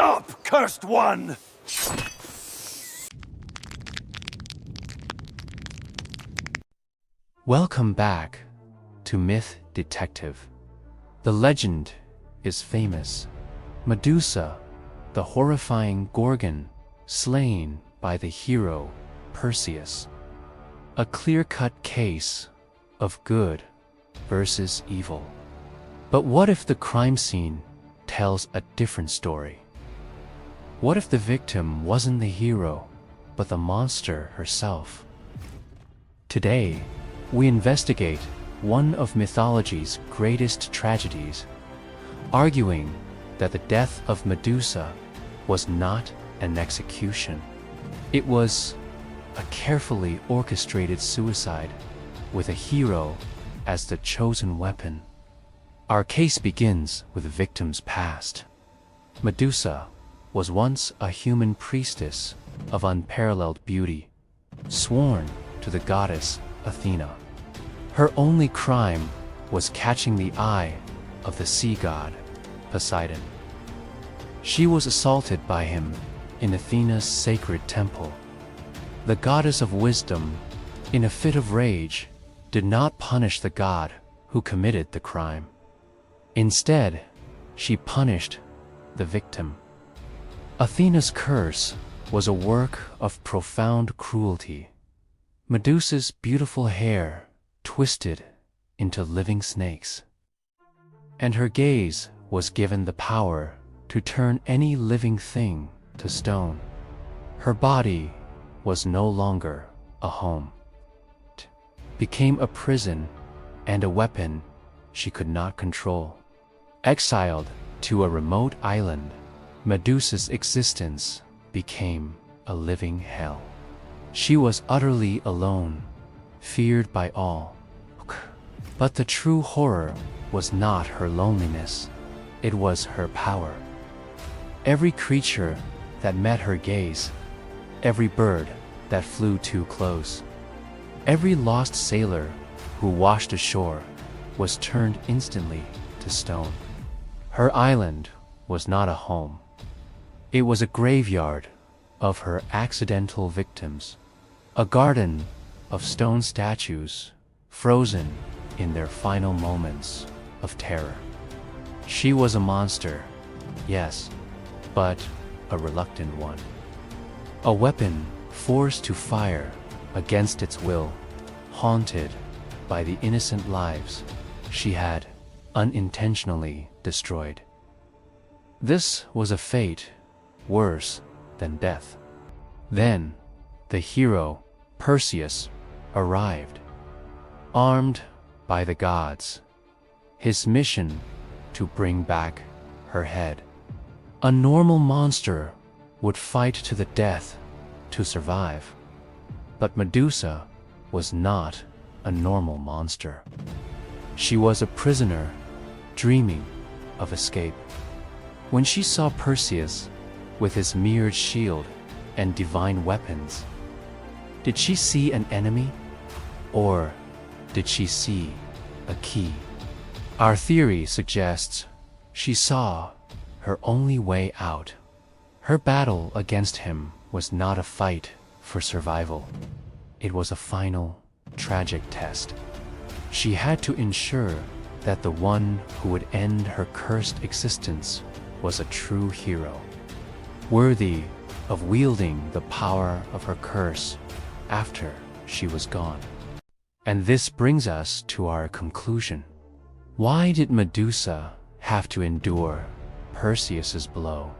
Stop, cursed one! Welcome back to Myth Detective. The legend is famous. Medusa, the horrifying Gorgon, slain by the hero Perseus. A clear-cut case of good versus evil. But what if the crime scene tells a different story? What if the victim wasn't the hero, but the monster herself? Today, we investigate one of mythology's greatest tragedies, arguing that the death of Medusa was not an execution. It was a carefully orchestrated suicide with a hero as the chosen weapon. Our case begins with the victim's past. Medusa was once a human priestess of unparalleled beauty, sworn to the goddess Athena. Her only crime was catching the eye of the sea god, Poseidon. She was assaulted by him in Athena's sacred temple. The goddess of wisdom, in a fit of rage, did not punish the god who committed the crime. Instead, she punished the victim. Athena's curse was a work of profound cruelty. Medusa's beautiful hair twisted into living snakes, and her gaze was given the power to turn any living thing to stone. Her body was no longer a home. It became a prison and a weapon she could not control. Exiled to a remote island, Medusa's existence became a living hell. She was utterly alone, feared by all. But the true horror was not her loneliness, it was her power. Every creature that met her gaze, every bird that flew too close, every lost sailor who washed ashore was turned instantly to stone. Her island was not a home. It was a graveyard of her accidental victims, a garden of stone statues frozen in their final moments of terror. She was a monster, yes, but a reluctant one. A weapon forced to fire against its will, haunted by the innocent lives she had unintentionally destroyed. This was a fate worse than death. Then, the hero, Perseus, arrived, armed by the gods, his mission to bring back her head. A normal monster would fight to the death to survive, but Medusa was not a normal monster. She was a prisoner, dreaming of escape. When she saw Perseus with his mirrored shield and divine weapons, did she see an enemy, or did she see a key? Our theory suggests she saw her only way out. Her battle against him was not a fight for survival. It was a final, tragic test. She had to ensure that the one who would end her cursed existence was a true hero, worthy of wielding the power of her curse after she was gone. And this brings us to our conclusion. Why did Medusa have to endure Perseus's blow?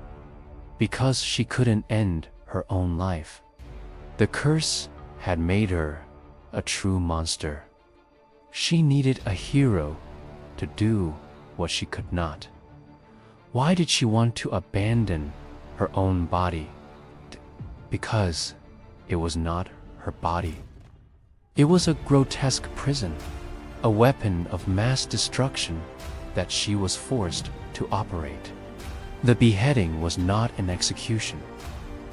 Because she couldn't end her own life. The curse had made her a true monster. She needed a hero to do what she could not. Why did she want to abandon her own body? Because it was not her body. It was a grotesque prison, a weapon of mass destruction that she was forced to operate. The beheading was not an execution.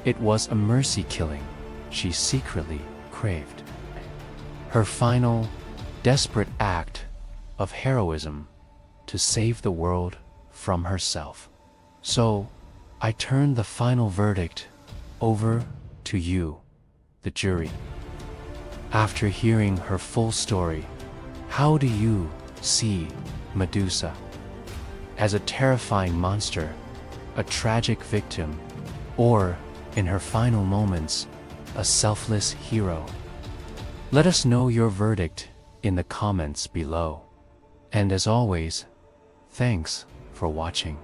It was a mercy killing she secretly craved. Her final, desperate act of heroism to save the world from herself. So, I turn the final verdict over to you, the jury. After hearing her full story, how do you see Medusa? As a terrifying monster, a tragic victim, or, in her final moments, a selfless hero? Let us know your verdict in the comments below. And as always, thanks for watching.